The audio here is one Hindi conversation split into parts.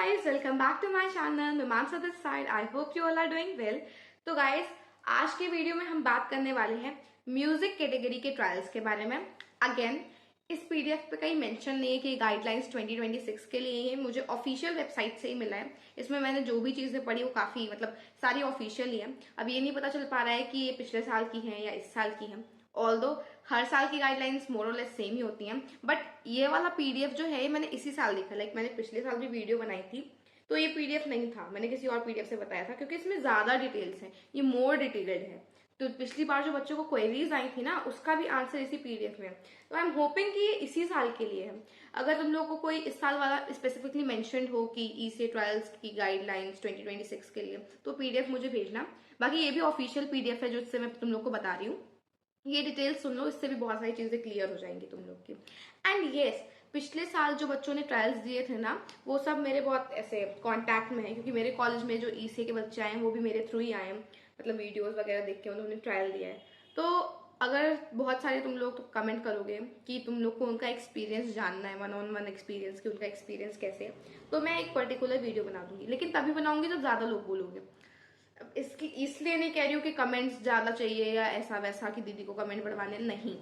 guys, welcome back to my channel. Mimamsa this side. I hope you all are doing well. तो guys, आज के वीडियो में हम बात करने वाले हैं म्यूजिक कैटेगरी के ट्रायल्स के बारे में। अगेन इस पीडीएफ पे कहीं मेंशन नहीं है कि गाइडलाइंस 2026 के लिए है, मुझे ऑफिशियल वेबसाइट से ही मिला है। इसमें मैंने जो भी चीजें पढ़ी वो काफी सारी ऑफिशियल ही है। अब ये नहीं पता चल पा रहा है कि ये पिछले साल की है या इस साल की है। ऑल्दो हर साल की गाइडलाइंस मोर और लेस सेम ही होती हैं, बट ये वाला पीडीएफ जो है मैंने इसी साल लिखा। मैंने पिछले साल भी वीडियो बनाई थी तो ये पीडीएफ नहीं था, मैंने किसी और पीडीएफ से बताया था क्योंकि इसमें ज्यादा डिटेल्स हैं, ये मोर डिटेल्ड है। तो पिछली बार जो बच्चों को क्वेरीज आई थी ना, उसका भी आंसर इसी पीडीएफ में। तो आई एम होपिंग कि ये इसी साल के लिए है। अगर तुम लोगों को कोई इस साल वाला स्पेसिफिकली मेंशन्ड हो कि ईसीए ट्रायल्स की गाइडलाइंस 2026 के लिए, तो पीडीएफ मुझे भेजना। बाकी ये भी ऑफिशियल पीडीएफ है जो इससे मैं तुम लोग को बता रही हूँ। ये डिटेल्स सुन लो, इससे भी बहुत सारी चीजें क्लियर हो जाएंगी तुम लोग की। एंड यस, पिछले साल जो बच्चों ने ट्रायल्स दिए थे ना, वो सब मेरे बहुत ऐसे कांटेक्ट में है, क्योंकि मेरे कॉलेज में जो ईसीए के बच्चे आए हैं वो भी मेरे थ्रू ही आए हैं। वीडियोस वगैरह देख के उन्होंने ट्रायल दिया है। तो अगर बहुत सारे तुम लोग तो कमेंट करोगे कि तुम लोग को उनका एक्सपीरियंस जानना है, 1-on-1 एक्सपीरियंस, कि उनका एक्सपीरियंस कैसे है, तो मैं एक पर्टिकुलर वीडियो बना दूंगी। लेकिन तभी बनाऊंगी जब ज्यादा लोग बोलोगे। इसकी इसलिए नहीं कह रही हूँ कि कमेंट्स ज्यादा चाहिए या ऐसा वैसा कि दीदी को कमेंट बढ़वाने, नहीं।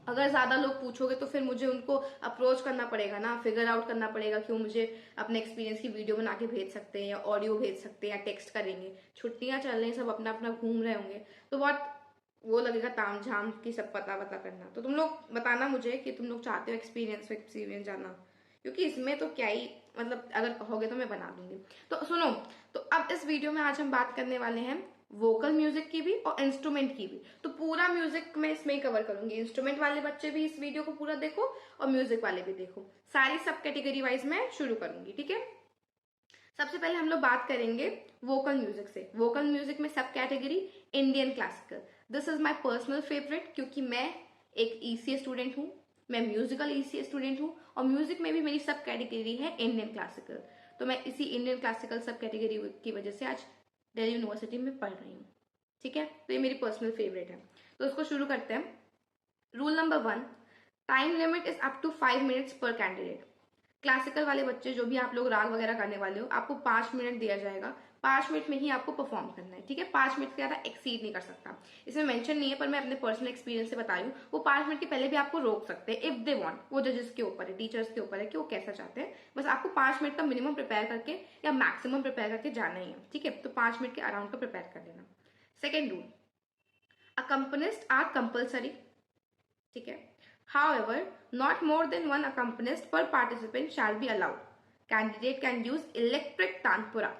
अगर ज्यादा लोग पूछोगे तो फिर मुझे उनको अप्रोच करना पड़ेगा ना, फिगर आउट करना पड़ेगा कि वो मुझे अपने एक्सपीरियंस की वीडियो बना के भेज सकते हैं या ऑडियो भेज सकते हैं या टेक्स्ट करेंगे। छुट्टियां चल रही, सब अपना अपना घूम रहे होंगे, तो बहुत वो लगेगा ताम झाम की सब पता करना। तो तुम लोग बताना मुझे कि तुम लोग चाहते हो एक्सपीरियंस जानना, क्योंकि इसमें तो क्या ही अगर कहोगे तो मैं बना दूंगी। तो सुनो, तो अब इस वीडियो में आज हम बात करने वाले हैं वोकल म्यूजिक की भी और इंस्ट्रूमेंट की भी। तो पूरा म्यूजिक मैं इसमें ही कवर करूंगी। इंस्ट्रूमेंट वाले बच्चे भी इस वीडियो को पूरा देखो और म्यूजिक वाले भी देखो। सारी सब कैटेगरी वाइज मैं शुरू करूंगी, ठीक है। सबसे पहले हम लोग बात करेंगे वोकल म्यूजिक से। वोकल म्यूजिक में सब category Indian classical. This is my personal favourite, क्योंकि मैं एक ईसीए स्टूडेंट हूँ, मैं म्यूजिकल ईसीए स्टूडेंट हूँ, और म्यूजिक में भी मेरी सब कैटेगरी है इंडियन क्लासिकल। तो मैं इसी इंडियन क्लासिकल सब कैटेगरी की वजह से आज दिल्ली यूनिवर्सिटी में पढ़ रही हूँ, ठीक है। तो ये मेरी पर्सनल फेवरेट है, तो इसको शुरू करते हैं। Rule number 1, time limit is up to 5 minutes per candidate. Classical वाले बच्चे जो भी आप लोग राग वगैरह करने वाले हो, आपको 5 मिनट दिया जाएगा। 5 मिनट में ही आपको परफॉर्म करना है, ठीक है। 5 मिनट से ज्यादा एक्सीड नहीं कर सकता। इसमें मेंशन नहीं है, पर मैं अपने पर्सनल एक्सपीरियंस से बता रही हूँ। वो 5 मिनट के पहले भी आपको रोक सकते हैं इफ दे वांट। वो जजेस के ऊपर है, टीचर्स के ऊपर है कि वो कैसा चाहते हैं। बस आपको 5 मिनट का मिनिमम प्रिपेयर करके या मैक्सिमम प्रिपेयर करके जाना ही है, ठीक है। तो 5 मिनट के अराउंड का प्रिपेयर कर लेना। Second rule, accompanist are compulsory, ठीक है। However, not more than one accompanist per participant shall be allowed. Candidate can use electric tanpura,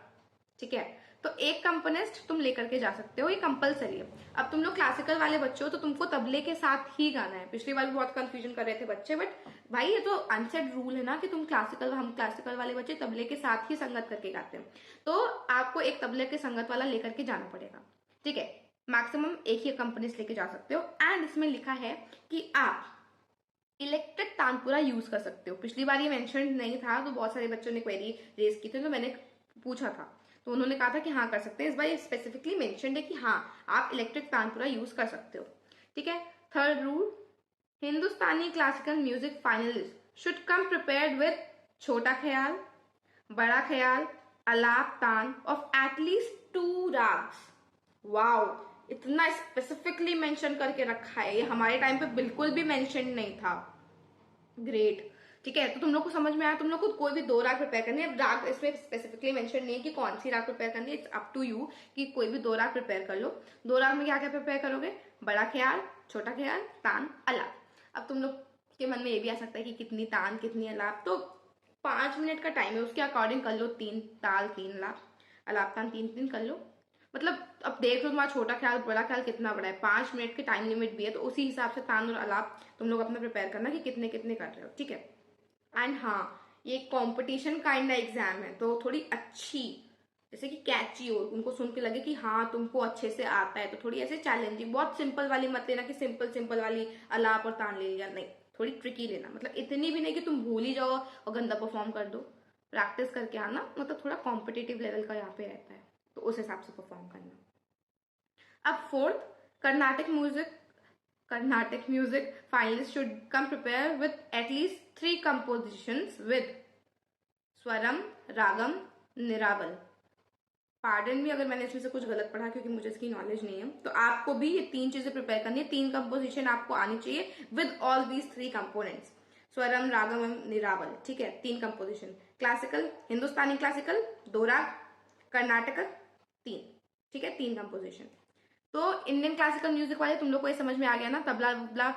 ठीक है। तो एक कंपनिस्ट तुम लेकर के जा सकते हो, ये कंपलसरी है। अब तुम लोग क्लासिकल वाले बच्चे हो तो तुमको तबले के साथ ही गाना है। पिछली बार भी बहुत कंफ्यूजन कर रहे थे बच्चे, बट भाई ये तो अनसेट रूल है ना कि हम क्लासिकल वाले बच्चे तबले के साथ ही संगत करके गाते हैं। तो आपको एक तबले के संगत वाला लेकर के जाना पड़ेगा, ठीक है। मैक्सिमम एक ही कंपनिस्ट लेके जा सकते हो। एंड इसमें लिखा है कि आप इलेक्ट्रिक तानपुरा यूज कर सकते हो। पिछली बार ये मेंशन नहीं था, तो बहुत सारे बच्चों ने क्वेरी रेज की थी, तो मैंने पूछा था, तो उन्होंने कहा था कि हाँ कर सकते हैं। इस बार ये स्पेसिफिकली मेंशन्ड है कि हाँ आप इलेक्ट्रिक तानपुरा यूज कर सकते हो, ठीक है। Third rule, Hindustani classical music finalist should come prepared with छोटा ख्याल, बड़ा ख्याल, अलाप, तान ऑफ एटलीस्ट 2 राग्स। वाओ, इतना स्पेसिफिकली मेंशन करके रखा है, ये हमारे टाइम पे बिल्कुल भी मेंशन नहीं था। ग्रेट, ठीक है। तो तुम लोग को समझ में आया, तुम लोग को कोई भी 2 राग प्रिपेयर करनी है। राग इसमें स्पेसिफिकली मेंशन नहीं है कि कौन सी राग प्रिपेयर करनी है, इट्स अप टू यू कि कोई भी 2 राग प्रिपेयर कर लो। 2 राग में क्या क्या प्रिपेयर करोगे? बड़ा ख्याल, छोटा ख्याल, तान, अलाप। अब तुम लोग के मन में ये भी आ सकता है कि कितनी तान कितनी अलाप, तो 5 मिनट का टाइम है, उसके अकॉर्डिंग कर लो। 3 ताल 3 अलाप, अलाप तान 3 कर लो। अब देख लो तुम्हारा छोटा ख्याल बड़ा ख्याल कितना बड़ा है। 5 मिनट की टाइम लिमिट भी है, तो उसी हिसाब से तान और अलाप तुम लोग अपना प्रिपेयर करना कि कितने कितने कर रहे हो, ठीक है। एंड हाँ, ये कंपटीशन काइंड एग्जाम है, तो थोड़ी अच्छी, जैसे कि कैची हो, उनको सुन के लगे कि हाँ तुमको अच्छे से आता है, तो थोड़ी ऐसे चैलेंजिंग, बहुत सिंपल वाली मत लेना कि सिंपल वाली अलाप और तान ले लिया, नहीं। थोड़ी ट्रिकी लेना, इतनी भी नहीं कि तुम भूल ही जाओ और गंदा परफॉर्म कर दो। प्रैक्टिस करके आना, थोड़ा कॉम्पिटिटिव लेवल का यहाँ पे रहता है, तो उस हिसाब से परफॉर्म करना। अब fourth, Carnatic music finalist should come prepare with at least 3 compositions with स्वरम, रागम, निरावल। पार्डन भी अगर मैंने इसमें से कुछ गलत पढ़ा क्योंकि मुझे इसकी नॉलेज नहीं है। तो आपको भी ये 3 चीजें प्रिपेयर करनी है, 3 कंपोजिशन आपको आनी चाहिए विद ऑल दीज 3 कंपोनेंट्स, स्वरम, रागम एवं निरावल। ठीक है, 3 कंपोजिशन। क्लासिकल, हिंदुस्तानी क्लासिकल 2 राग, कर्नाटक 3। ठीक है, 3 कंपोजिशन। तो इंडियन क्लासिकल म्यूजिक वाले तुम लोग को ये समझ में आ गया ना, तबला वबला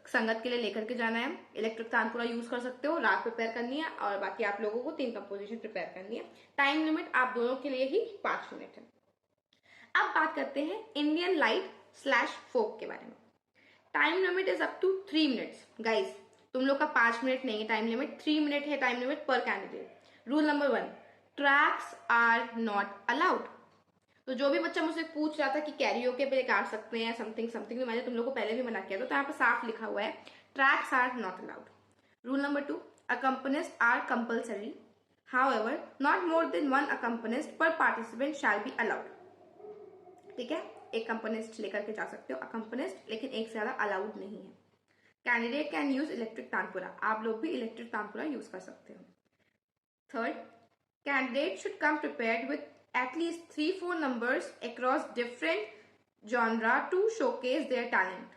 संगत के लिए लेकर के जाना है, इलेक्ट्रिक तानपुरा यूज कर सकते हो, राग प्रिपेयर करनी है, और बाकी आप लोगों को 3 कंपोजिशन प्रिपेयर करनी है। टाइम लिमिट आप दोनों के लिए ही 5 मिनट है। अब बात करते हैं इंडियन लाइट स्लैश फोक के बारे में। Time limit is up to 3 minutes guys. तुम लोग का 5 मिनट नहीं है टाइम लिमिट, 3 मिनट है time limit per candidate. Rule number 1, tracks are not allowed. तो जो भी बच्चा मुझसे पूछ रहा था कि कैरियोके पे गा सकते हैं समथिंग समथिंग, तो मैंने तुम लोग को पहले भी मना किया था, तो यहाँ पे साफ लिखा हुआ है tracks are not allowed. Rule number 2, accompanist are compulsory, however not more than 1 accompanist per participant shall be allowed. ठीक है, एक कंपनिस्ट लेकर के जा सकते हो अकम्पनिस्ट, लेकिन एक से ज्यादा अलाउड नहीं है। Candidate can use electric tanpura, आप लोग भी इलेक्ट्रिक तानपुरा यूज कर सकते हो। Third, candidate should come prepared with at least 3-4 numbers across different genre to showcase their talent।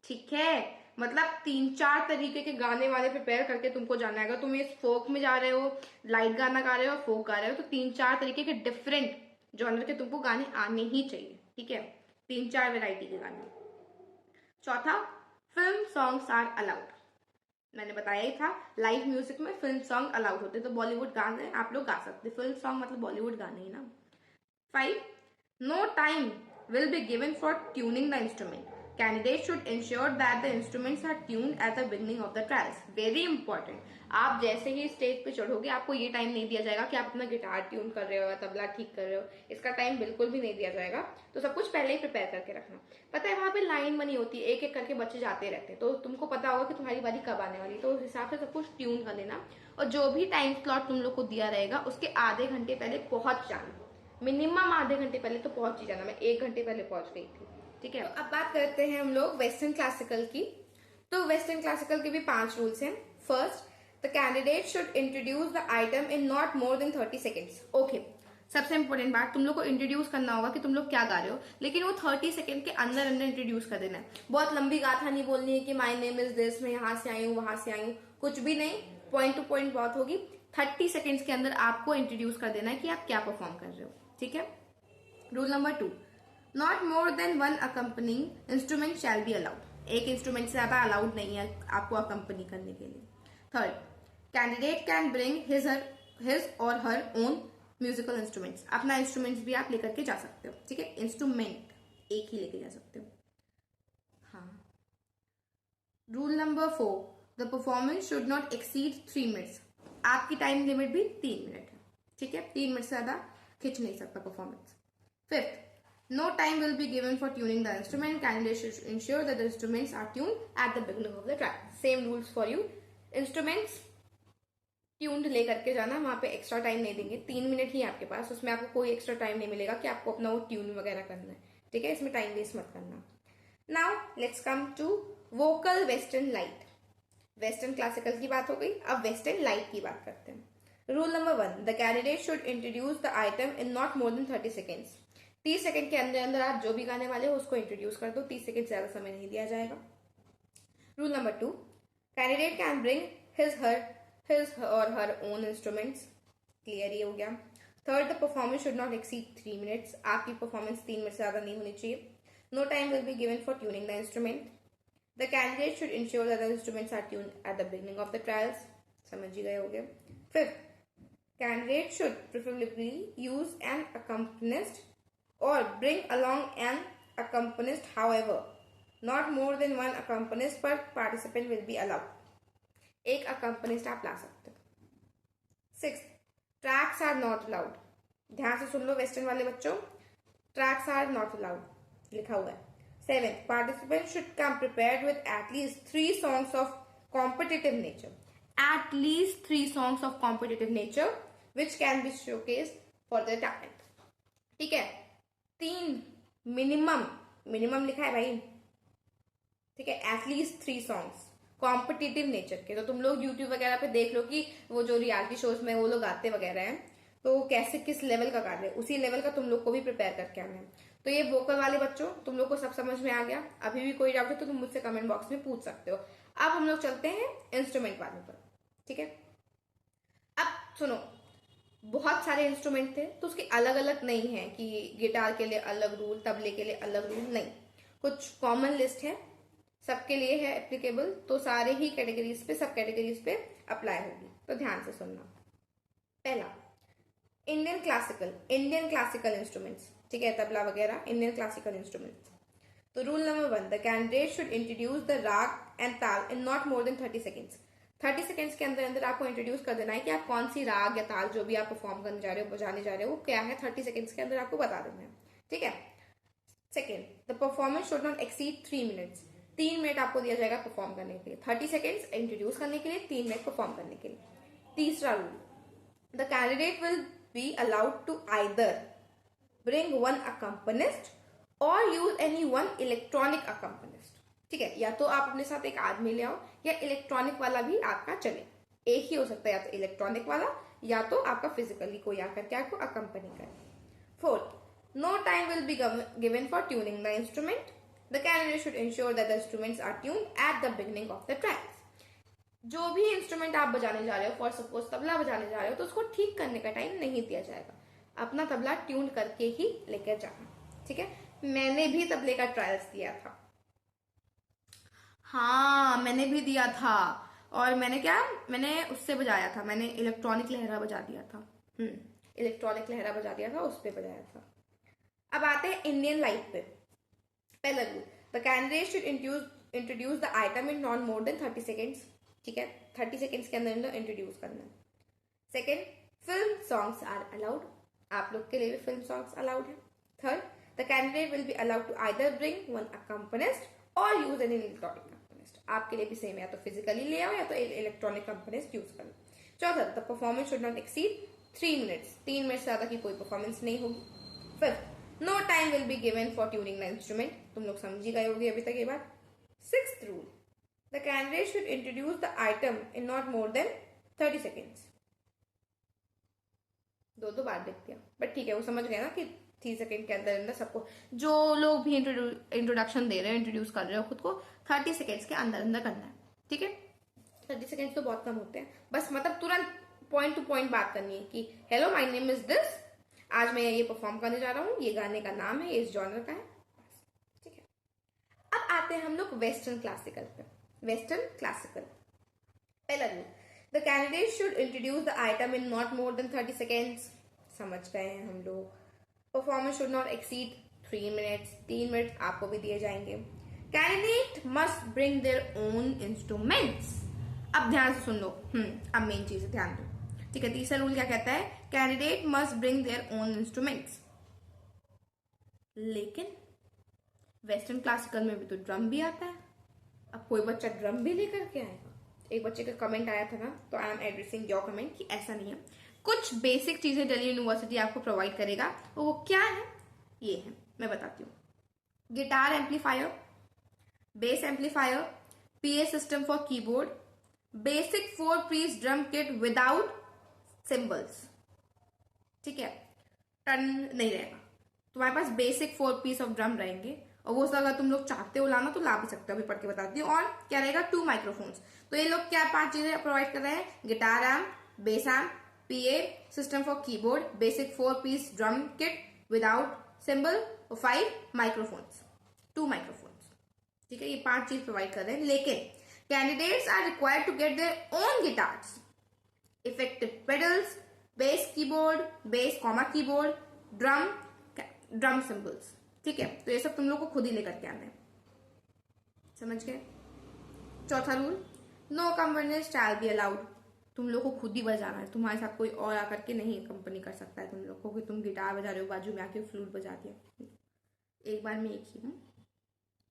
ठीक है, मतलब 3-4 तरीके के गाने वाले प्रिपेयर करके तुमको जाना है। अगर तुम इस फोक में जा रहे हो, लाइट गाना गा रहे हो, फोक गा रहे हो, तो 3-4 तरीके के डिफरेंट जॉनर के तुमको गाने आने ही चाहिए। ठीक है, 3-4 वेराइटी के गाने। चौथा, फिल्म सॉन्ग्स आर अलाउड। मैंने बताया ही था लाइव म्यूजिक में फिल्म सॉन्ग अलाउड होते हैं, तो बॉलीवुड गाने आप लोग गा सकते, फिल्म सॉन्ग मतलब बॉलीवुड गाने ही ना। 5, no time will be given for tuning the instrument, candidate should ensure that the instruments are tuned at the beginning of the trials. Very important, आप जैसे ही स्टेज पे चढ़ोगे आपको ये टाइम नहीं दिया जाएगा कि आप अपना गिटार ट्यून कर रहे हो या तबला ठीक कर रहे हो, इसका टाइम बिल्कुल भी नहीं दिया जाएगा। तो सब कुछ पहले ही प्रिपेयर करके रखना। पता है वहां पे लाइन बनी होती है, एक एक करके बच्चे जाते रहते हैं, तो तुमको पता होगा कि तुम्हारी बारी कब आने वाली, तो उस हिसाब से सब कुछ ट्यून कर लेना। और जो भी टाइम स्लॉट तुम लोग को दिया रहेगा उसके आधे घंटे पहले पहुंच जाना, मिनिमम आधे घंटे पहले तो पहुंच ही जाना। मैं 1 घंटे पहले पहुंच गई थी। ठीक है, तो अब बात करते हैं हम लोग वेस्टर्न क्लासिकल की। तो वेस्टर्न क्लासिकल के भी 5 रूल्स हैं। First, the candidate should introduce the item in not more than 30 seconds. Okay, सबसे इंपॉर्टेंट बात, तुम लोग को इंट्रोड्यूस करना होगा कि तुम लोग क्या गा रहे हो, लेकिन वो 30 सेकंड के अंदर अंदर इंट्रोड्यूस कर देना है। बहुत लंबी गाथा नहीं बोलनी है कि माय नेम इज दिस, मैं यहाँ से आई हूँ वहां से आई हूँ, कुछ भी नहीं, पॉइंट टू पॉइंट बात होगी। 30 सेकेंड्स के अंदर आपको इंट्रोड्यूस कर देना है कि आप क्या परफॉर्म कर रहे हो। ठीक है। Rule number 2, not more than 1 accompanying instrument shell be allowed. एक इंस्ट्रूमेंट से ज्यादा अलाउड नहीं है आपको अकम्पनी करने के लिए। Third, candidate can bring his or her own musical instruments. अपना इंस्ट्रूमेंट्स भी आप लेकर के जा सकते हो। ठीक है, इंस्ट्रूमेंट एक ही लेके जा सकते हो। हाँ। Rule number 4, the performance should not exceed 3 minutes. आपकी टाइम लिमिट भी 3 मिनट है। ठीक है, 3 मिनट से ज्यादा खिंच नहीं सकता performance. Fifth, no time will be given for tuning the instrument. Candidates should ensure that the instruments are tuned at the beginning of the track. Same rules for you. Instruments tuned ले करके जाना, वहां पे एक्स्ट्रा टाइम नहीं देंगे। 3 मिनट ही आपके पास, उसमें आपको कोई एक्स्ट्रा टाइम नहीं मिलेगा कि आपको अपना वो ट्यून वगैरह करना है। ठीक है, इसमें टाइम वेस्ट मत करना। Now let's come to vocal western light. Western classical की बात हो गई, अब वेस्टर्न लाइट की बात करते हैं। Rule number 1, the candidate should introduce the item in not more than 30 seconds. 30 second के अंदर अंदर आप जो भी गाने वाले हो उसको इंट्रोड्यूस कर दो, 30 सेकंड से ज्यादा समय नहीं दिया जाएगा। Rule number 2, candidate can bring his or her own instruments. Clear ही हो गया। Third, the performance should not exceed 3 minutes. आपकी परफॉर्मेंस 3 मिनट से ज्यादा नहीं होनी चाहिए। No time will be given for tuning the instrument. The candidate should ensure that the instruments are tuned at the beginning of the trials. समझ ही गए हो गए। Fifth, candidate should preferably use N accompanist or bring along an accompanist, however not more than 1 accompanist per participant will be allowed। एक accompanist आप ला सकते हो। 6, tracks are not allowed। ध्यान से सुन लो वेस्टर्न वाले बच्चों, tracks are not allowed लिखा हुआ है। 7, participants should come prepared with at least 3 songs of competitive nature। at least 3 songs of competitive nature which can be showcased for their talent। ठीक है, 3 मिनिमम लिखा है भाई। ठीक है, एटलीस्ट 3 सॉन्ग्स कॉम्पिटिटिव नेचर के। तो तुम लोग यूट्यूब वगैरह पे देख लो कि वो जो रियलिटी शोज में वो लोग आते वगैरह हैं, तो कैसे किस लेवल का कर रहे हैं, उसी लेवल का तुम लोग को भी प्रिपेयर करके आना है। तो ये वोकल वाले बच्चों, तुम लोग को सब समझ में आ गया। अभी भी कोई डाउट है तो तुम मुझसे कमेंट बॉक्स में पूछ सकते हो। अब हम लोग चलते हैं इंस्ट्रूमेंट वालों पर, ठीक है। अब सुनो, बहुत सारे इंस्ट्रूमेंट थे तो उसके अलग अलग नहीं है कि गिटार के लिए अलग रूल, तबले के लिए अलग रूल, नहीं। कुछ कॉमन लिस्ट है, सबके लिए है एप्लीकेबल, तो सारे ही कैटेगरीज पे, सब कैटेगरीज पे अप्लाई होगी। तो ध्यान से सुनना। पहला, इंडियन क्लासिकल इंस्ट्रूमेंट्स, ठीक है, तबला वगैरह, इंडियन क्लासिकल इंस्ट्रूमेंट्स। तो rule number 1, the candidate should introduce the राग एंड ताल इन not more than 30 seconds. 30 seconds के अंदर अंदर आपको इंट्रोड्यूस कर देना है कि आप कौन सी राग या ताल जो भी आप परफॉर्म करने जा रहे हो, बजाने जा रहे हो, वो क्या है, 30 सेकेंड्स के अंदर आपको बता देना है, ठीक है। Second, the performance should not exceed 3 minutes. 3 minute आपको दिया जाएगा परफॉर्म करने के लिए। 30 सेकेंड्स इंट्रोड्यूस करने के लिए, 3 मिनट परफॉर्म करने के लिए। तीसरा rule, the candidate will be allowed to either bring one accompanist or use any one electronic accompanist, ठीक है। या तो आप अपने साथ एक आदमी ले आओ या इलेक्ट्रॉनिक वाला भी आपका चले, एक ही हो सकता है, या तो इलेक्ट्रॉनिक वाला या तो आपका फिजिकली कोई आकर के आपको अकम्पनी करे। Fourth, no time will be given for tuning the instrument. The candidate should ensure that the instruments are tuned at the beginning of the trials. जो भी इंस्ट्रूमेंट आप बजाने जा रहे हो, फॉर सपोज तबला बजाने जा रहे हो, तो उसको ठीक करने का टाइम नहीं दिया जाएगा। अपना तबला ट्यून करके ही लेकर जाना, ठीक है। मैंने भी तबले का ट्रायल्स दिया था, हाँ मैंने भी दिया था। और मैंने उससे बजाया था, मैंने इलेक्ट्रॉनिक लहरा बजा दिया था। इलेक्ट्रॉनिक लहरा बजा दिया था, उस पे बजाया था। अब आते हैं इंडियन लाइट पे। पहला rule, the candidate should introduce the item in not more than 30 seconds, ठीक है। 30 सेकेंड्स के अंदर इंट्रोड्यूस करना है। Second, film songs are allowed, आप लोग के लिए भी फिल्म सॉन्ग्स अलाउड है। Third, the candidate will be allowed to either bring one accompanist or use an electronic accompanist. आपके लिए भी सेम है, या तो फिजिकली ले आओ या तो इलेक्ट्रॉनिक अकम्पनिस्ट यूज कर लो। चौथा, the performance should not exceed 3 minutes. 3 minute से ज्यादा की कोई परफॉर्मेंस नहीं होगी। Fifth, no time will be given for tuning the instrument. तुम लोग समझ ही गए होगे अभी तक ये बात। Sixth rule, the candidate should introduce the item in not more than 30 seconds. दो बार लिख दिया, बट ठीक है, वो समझ गए ना कि 3 सेकेंड के अंदर अंदर सबको, जो लोग भी इंट्रोडक्शन दे रहे हो, इंट्रोड्यूस कर रहे हो खुद को, 30 सेकेंड्स के अंदर अंदर करना है, ठीक है। 30 सेकेंड्स तो बहुत कम होते हैं, बस मतलब तुरंत पॉइंट टू पॉइंट बात करनी है कि hello my name is this, आज मैं ये परफॉर्म करने जा रहा हूँ, ये गाने का नाम है, इस जॉनर का है, ठीक है। अब आते हैं हम लोग वेस्टर्न क्लासिकल पे। वेस्टर्न क्लासिकल, पहला rule, the candidate should introduce the item in not more than 30 seconds. समझ गए हैं हम लोग। Performance should not exceed 3 minutes. 3 minute आपको भी दिए जाएंगे। Candidate must bring their own instruments. अब ध्यान से सुन लो, अब मेन चीज है, ध्यान दो, ठीक है। तीसरा रूल क्या कहता है, candidate must bring their own instruments. लेकिन वेस्टर्न क्लासिकल में भी तो ड्रम भी आता है। अब कोई बच्चा ड्रम भी लेकर के आएगा। एक बच्चे का कमेंट आया था ना, तो I am addressing your comment कि ऐसा नहीं है। कुछ बेसिक चीजें दिल्ली यूनिवर्सिटी आपको प्रोवाइड करेगा, तो वो क्या है, ये है, मैं बताती हूँ। Guitar amplifier, bass amplifier, PA system for keyboard, basic 4 piece drum kit without cymbals, ठीक है। टन नहीं रहेगा, तुम्हारे पास बेसिक 4 पीस ऑफ ड्रम रहेंगे, और वो अगर तुम लोग चाहते हो लाना तो ला भी सकते हो, अभी पढ़ के बताती हूँ। और क्या रहेगा, 2 माइक्रोफोन्स। तो ये लोग क्या 5 चीजें प्रोवाइड कर रहे हैं, guitar amp, bass amp, PA system for keyboard, basic 4 piece drum kit without cymbal, और 5 माइक्रोफोन्स, 2 माइक्रोफोन्स, ठीक है। ये 5 चीज प्रोवाइड कर रहे हैं। लेकिन candidates are required to get their own guitars, effective pedals, bass keyboard, bass comma keyboard, drum cymbals, ठीक है। तो ये सब तुम लोग को खुद ही लेकर के आना है, समझ गए। चौथा rule, no company shall be allowed. तुम लोग को खुद ही बजाना है, तुम्हारे साथ कोई और आकर के नहीं कंपनी कर सकता है तुम लोग को, कि तुम गिटार बजा रहे हो, बाजू में आके फ्लूट बजा दिया, एक बार में एक ही हूँ।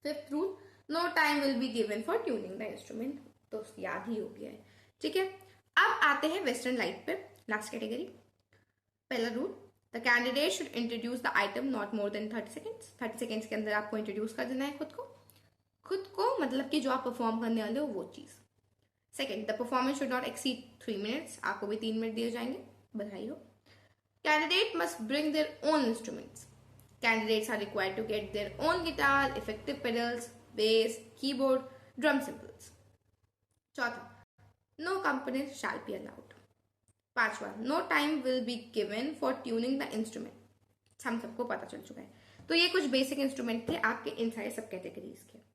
Fifth rule, no time will be given for tuning the instrument. तो याद ही हो गया है, ठीक है। अब आते हैं वेस्टर्न लाइट पे, लास्ट कैटेगरी। पहला rule, the candidate should introduce the item not more than 30 seconds. 30 seconds के अंदर आपको इंट्रोड्यूस कर देना है खुद को। खुद को, मतलब कि जो आप परफॉर्म करने वाले हो वो चीज़। Second, the performance should not exceed 3 minutes, आपको भी 3 मिनट दिए जाएंगे, बधाई हो। Candidate must bring their own instruments, candidates are required to get their own guitar, effective pedals, bass, keyboard, drum cymbals. चौथा, no company shall be allowed. पांचवा, no time will be given for tuning the instrument, हम सबको पता चल चुका है। तो ये कुछ बेसिक इंस्ट्रूमेंट थे आपके इन सारे सब कैटेगरीज के।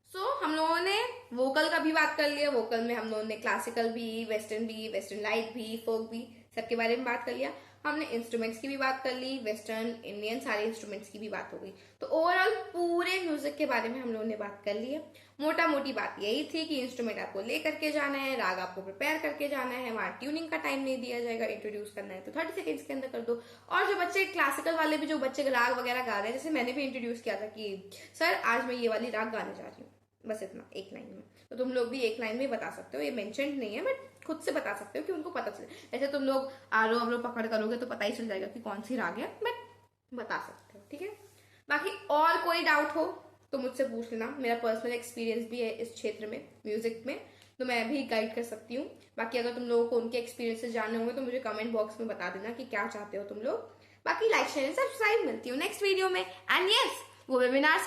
हम लोगों ने वोकल का भी बात कर लिया, वोकल में हम लोगों ने क्लासिकल भी, वेस्टर्न लाइट भी, फोक भी, सबके बारे में बात कर लिया। हमने इंस्ट्रूमेंट्स की भी बात कर ली, वेस्टर्न इंडियन सारे इंस्ट्रूमेंट्स की भी बात हो गई। तो ओवरऑल पूरे म्यूजिक के बारे में हम लोगों ने बात कर ली है। मोटा मोटी बात यही थी कि इंस्ट्रूमेंट आपको ले करके जाना है, राग आपको प्रिपेयर करके जाना है, वहां ट्यूनिंग का टाइम नहीं दिया जाएगा, इंट्रोड्यूस करना है तो 30 सेकेंड्स के अंदर कर दो। और जो बच्चे क्लासिकल वाले भी, जो बच्चे राग वगैरह गा रहे हैं, जैसे मैंने भी इंट्रोड्यूस किया था कि सर आज मैं ये वाली राग गाने जा रही हूँ, बस इतना, एक लाइन में। तो तुम लोग भी एक लाइन में बता सकते हो, ये मेंशन नहीं है, बट खुद से बता सकते हो कि उनको पता चले। ऐसे तुम लोग आरो अवरो पकड़ करोगे तो पता ही चल जाएगा कि कौन सी राग है, बट बता सकते हो, ठीक है। बाकी और कोई डाउट हो तो मुझसे पूछ लेना, मेरा पर्सनल एक्सपीरियंस भी है इस क्षेत्र में, म्यूजिक में, तो मैं भी गाइड कर सकती हूँ। बाकी अगर तुम लोगों को उनके एक्सपीरियंसेस जानने होंगे तो मुझे कमेंट बॉक्स में बता देना कि क्या चाहते हो तुम लोग। बाकी लाइक शेयर सब्सक्राइब, मिलती हूँ नेक्स्ट वीडियो में। एंड यस, वो वेबिनार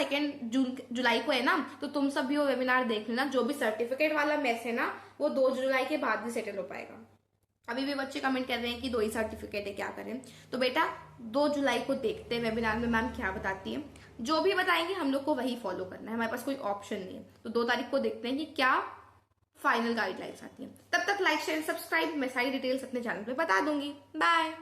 2 जुलाई को है ना, तो तुम सब भी वो वेबिनार देख लेना। जो भी सर्टिफिकेट वाला मेस है ना, वो 2 जुलाई के बाद भी सेटल हो पाएगा। अभी भी बच्चे कमेंट कर रहे हैं कि 2 ही सर्टिफिकेट है, क्या करें। तो बेटा 2 जुलाई को देखते हैं वेबिनार में मैम क्या बताती है, जो भी बताएंगे हम लोग को वही फॉलो करना है, हमारे पास कोई ऑप्शन नहीं है। तो 2 तारीख को देखते हैं कि क्या फाइनल गाइडलाइंस आती है। तब तक लाइक शेयर सब्सक्राइब, मैं सारी डिटेल्स अपने चैनल पे बता दूंगी। बाय।